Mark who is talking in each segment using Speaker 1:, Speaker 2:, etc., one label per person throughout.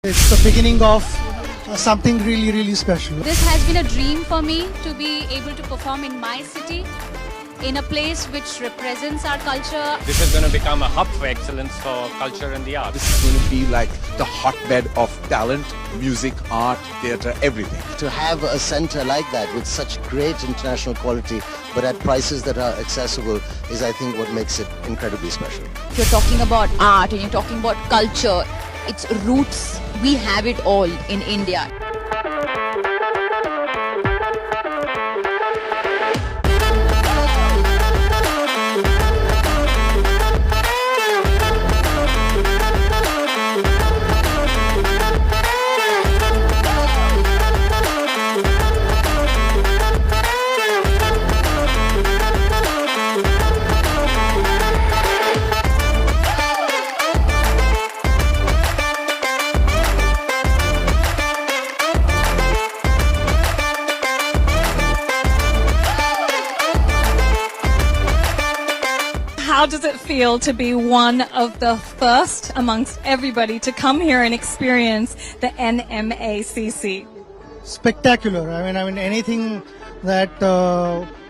Speaker 1: It's the beginning of something really, really special.
Speaker 2: This has been a dream for me to be able to perform in my city, in a place which represents our culture.
Speaker 3: This is going to become a hub for excellence for culture and the arts.
Speaker 4: This is going to be like the hotbed of talent, music, art, theatre, everything.
Speaker 5: To have a centre like that with such great international quality but at prices that are accessible is, I think, what makes it incredibly special.
Speaker 6: If you're talking about art and you're talking about culture, its roots, we have it all in India.
Speaker 7: How does it feel to be one of the first amongst everybody to come here and experience the NMACC?
Speaker 1: Spectacular. I mean, anything that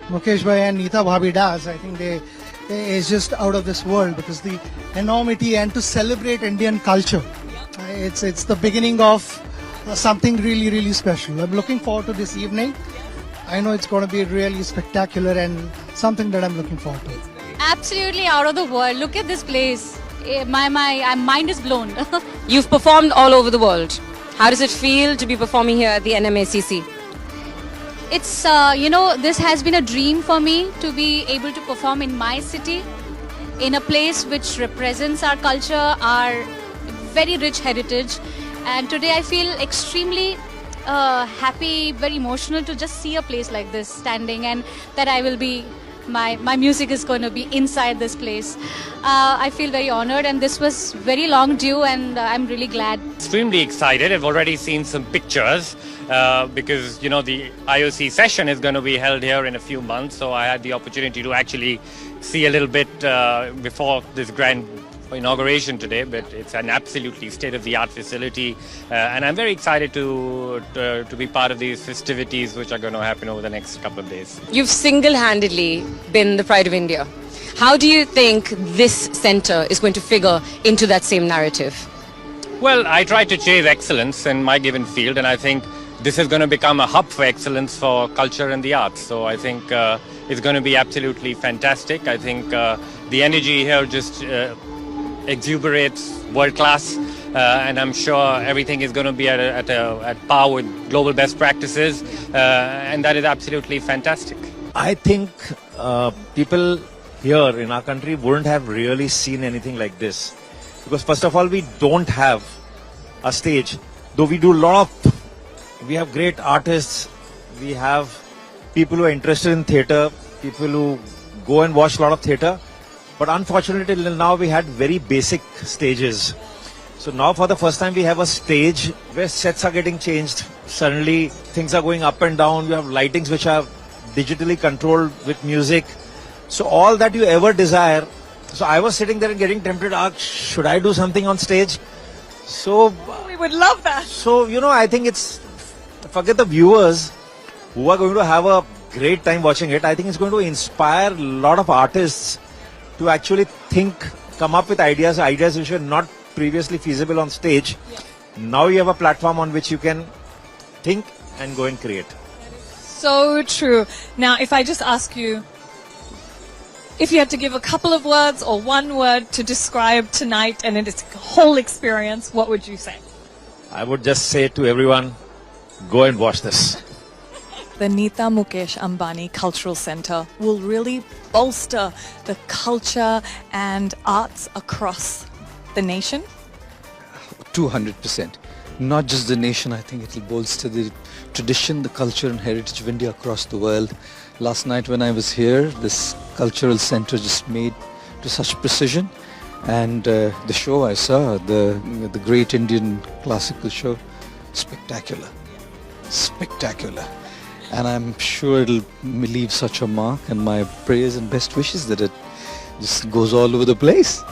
Speaker 1: Mukesh Bhai and Neeta Bhabhi does, I think they is just out of this world, because the enormity and to celebrate Indian culture, it's the beginning of something really, really special. I'm looking forward to this evening. I know it's going to be really spectacular and something that I'm looking forward to.
Speaker 2: Absolutely out of the world. Look at this place. My mind is blown.
Speaker 8: You've performed all over the world. How does it feel to be performing here at the NMACC?
Speaker 2: It's, this has been a dream for me to be able to perform in my city, in a place which represents our culture, our very rich heritage. And today I feel extremely happy, very emotional to just see a place like this standing, and that I will be my music is going to be inside this place. I feel very honored, and this was very long due, and I'm really glad.
Speaker 3: Extremely excited. I've already seen some pictures because, the IOC session is going to be held here in a few months. So I had the opportunity to actually see a little bit before this grand inauguration today, but it's an absolutely state-of-the-art facility, and I'm very excited to be part of these festivities which are going to happen over the next couple of days.
Speaker 8: You've single-handedly been the pride of India. How do you think this centre is going to figure into that same narrative?
Speaker 3: Well, I try to chase excellence in my given field, and I think this is going to become a hub for excellence for culture and the arts. So I think it's going to be absolutely fantastic. I think the energy here just exuberates world class, and I'm sure everything is going to be at par with global best practices, and that is absolutely fantastic.
Speaker 9: I think people here in our country wouldn't have really seen anything like this, because first of all, we don't have a stage, though we do we have great artists, we have people who are interested in theatre, people who go and watch a lot of theatre. But unfortunately, till now we had very basic stages. So now for the first time we have a stage where sets are getting changed. Suddenly things are going up and down. You have lightings which are digitally controlled with music. So all that you ever desire. So I was sitting there and getting tempted, should I do something on stage? So
Speaker 7: We would love that.
Speaker 9: So, I think forget the viewers who are going to have a great time watching it. I think it's going to inspire a lot of artists to actually come up with ideas which were not previously feasible on stage. Now you have a platform on which you can think and go and create.
Speaker 7: So true. Now, if I just ask you, if you had to give a couple of words or one word to describe tonight and its whole experience, what would you say?
Speaker 9: I would just say to everyone, go and watch this.
Speaker 7: The Neeta Mukesh Ambani Cultural Centre will really bolster the culture and arts across the nation.
Speaker 10: 200%. Not just the nation, I think it will bolster the tradition, the culture and heritage of India across the world. Last night when I was here, this cultural centre just made to such precision, and the show I saw, the great Indian classical show, spectacular. And I'm sure it'll leave such a mark, and my prayers and best wishes that it just goes all over the place.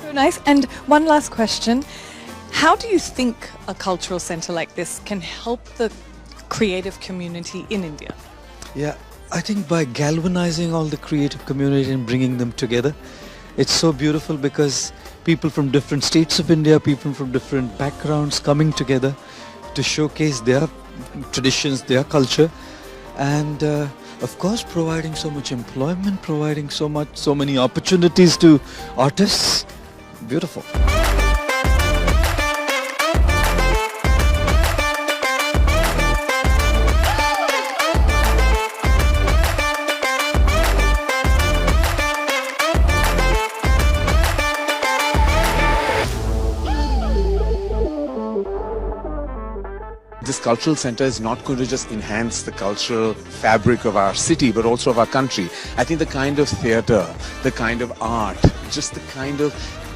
Speaker 7: So nice. And one last question. How do you think a cultural center like this can help the creative community in India?
Speaker 10: Yeah, I think by galvanizing all the creative community and bringing them together, it's so beautiful because people from different states of India, people from different backgrounds coming together to showcase their traditions, their culture, and of course providing so much employment, providing so many opportunities to artists. Beautiful.
Speaker 4: This cultural center is not going to just enhance the cultural fabric of our city, but also of our country. I think the kind of theatre, the kind of art, just the kind of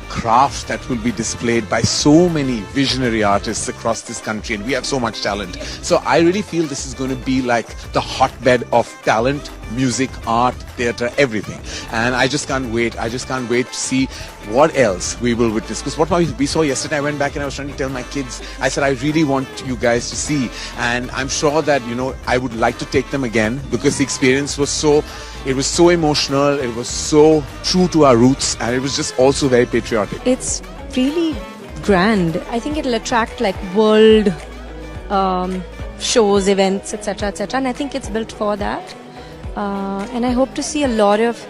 Speaker 4: craft that will be displayed by so many visionary artists across this country, and we have so much talent. So I really feel this is going to be like the hotbed of talent, music, art, theatre, everything. And I just can't wait. I just can't wait to see what else we will witness. Because what we saw yesterday, I went back and I was trying to tell my kids, I said, I really want you guys to see. And I'm sure that, you know, I would like to take them again because the experience was so emotional, it was so true to our roots, and it was just also very patriotic.
Speaker 8: It's really grand. I think it'll attract like world shows, events, etc., etc. And I think it's built for that. And I hope to see a lot of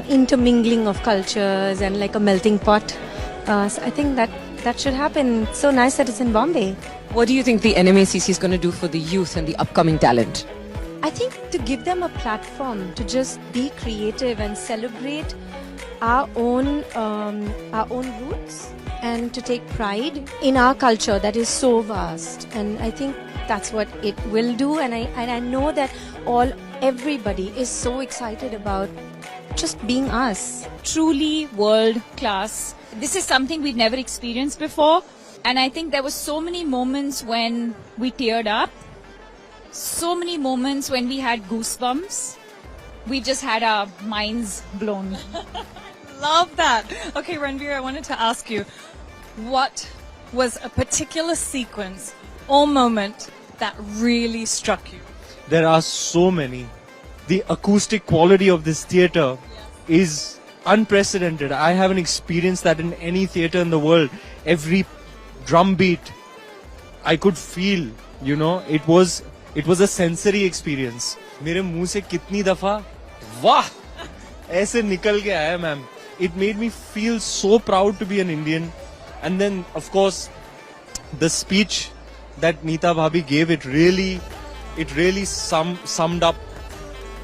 Speaker 8: intermingling of cultures and like a melting pot. So I think that should happen. It's so nice that it's in Bombay.
Speaker 6: What do you think the NMACC is going to do for the youth and the upcoming talent?
Speaker 8: I think to give them a platform to just be creative and celebrate our own roots and to take pride in our culture that is so vast. And I think that's what it will do. And I know that everybody is so excited about just being us.
Speaker 6: Truly world class. This is something we've never experienced before. And I think there were so many moments when we teared up. So many moments when we had goosebumps. We just had our minds blown.
Speaker 7: Love that. Okay, Ranveer, I wanted to ask you, what was a particular sequence or moment that really struck you?
Speaker 11: There are so many. The acoustic quality of this theatre is unprecedented. I haven't experienced that in any theatre in the world. Every drum beat I could feel, you know, it was a sensory experience. मेरे मुंह से कितनी दफा वाह ऐसे निकल के आया ma'am. It made me feel so proud to be an Indian. And then of course the speech that Neeta Bhabhi gave, it really summed up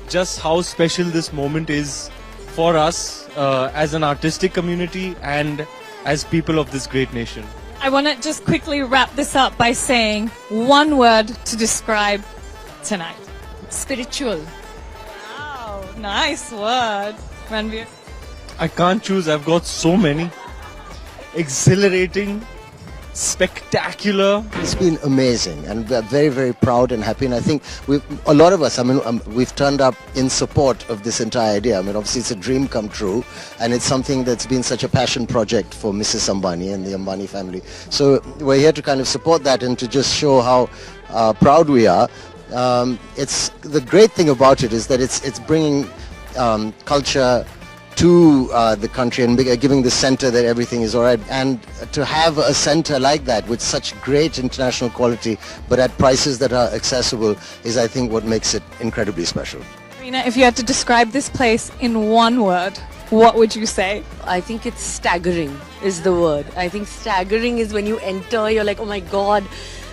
Speaker 11: just how special this moment is for us as an artistic community and as people of this great nation.
Speaker 7: I want to just quickly wrap this up by saying one word to describe tonight.
Speaker 6: Spiritual.
Speaker 7: Wow, nice word. Ranveer?
Speaker 11: I can't choose, I've got so many. Exhilarating, spectacular.
Speaker 5: It's been amazing, and we're very, very proud and happy. And I think a lot of us, we've turned up in support of this entire idea. I mean, obviously it's a dream come true, and it's something that's been such a passion project for Mrs. Ambani and the Ambani family. So we're here to kind of support that and to just show how proud we are. It's the great thing about it is that it's bringing culture to the country and giving the center that everything is all right. And to have a center like that with such great international quality but at prices that are accessible is, I think, what makes it incredibly special.
Speaker 7: Reena, if you had to describe this place in one word, what would you say?
Speaker 8: I think it's staggering is the word. I think staggering is when you enter, you're like, oh my God,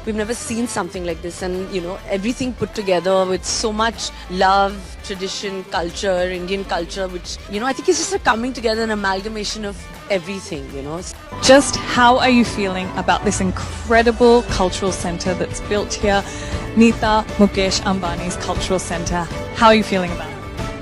Speaker 8: we've never seen something like this. And, you know, everything put together with so much love, tradition, culture, Indian culture, which, you know, I think it's just a coming together, an amalgamation of everything, you know.
Speaker 7: Just how are you feeling about this incredible cultural center that's built here, Neeta Mukesh Ambani's cultural center? How are you feeling about it?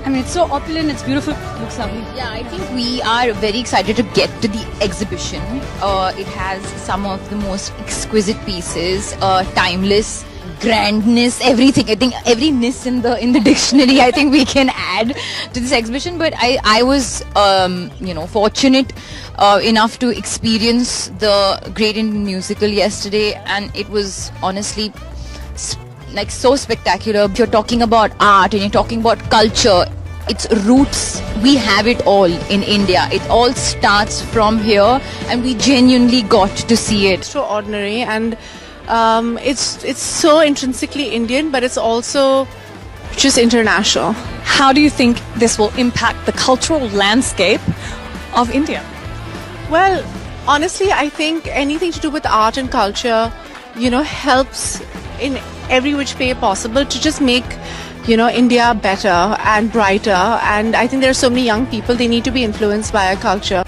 Speaker 2: I mean, it's so opulent, it's beautiful, it looks lovely.
Speaker 6: Yeah, I think we are very excited to get to the exhibition. It has some of the most exquisite pieces, timeless.
Speaker 12: grandness, everything. I think every ness in the dictionary, I think we can add to this exhibition. But I was fortunate enough to experience the Great Indian Musical yesterday, and it was honestly like so spectacular. If you're talking about art and you're talking about culture, its roots, we have it all in India. It all starts from here, and we genuinely got to see it.
Speaker 13: Extraordinary, and it's so intrinsically Indian, but it's also just international.
Speaker 7: How do you think this will impact the cultural landscape of India?
Speaker 13: Well, honestly, I think anything to do with art and culture, helps in every which way possible to just make India better and brighter. And I think there are so many young people, they need to be influenced by our culture.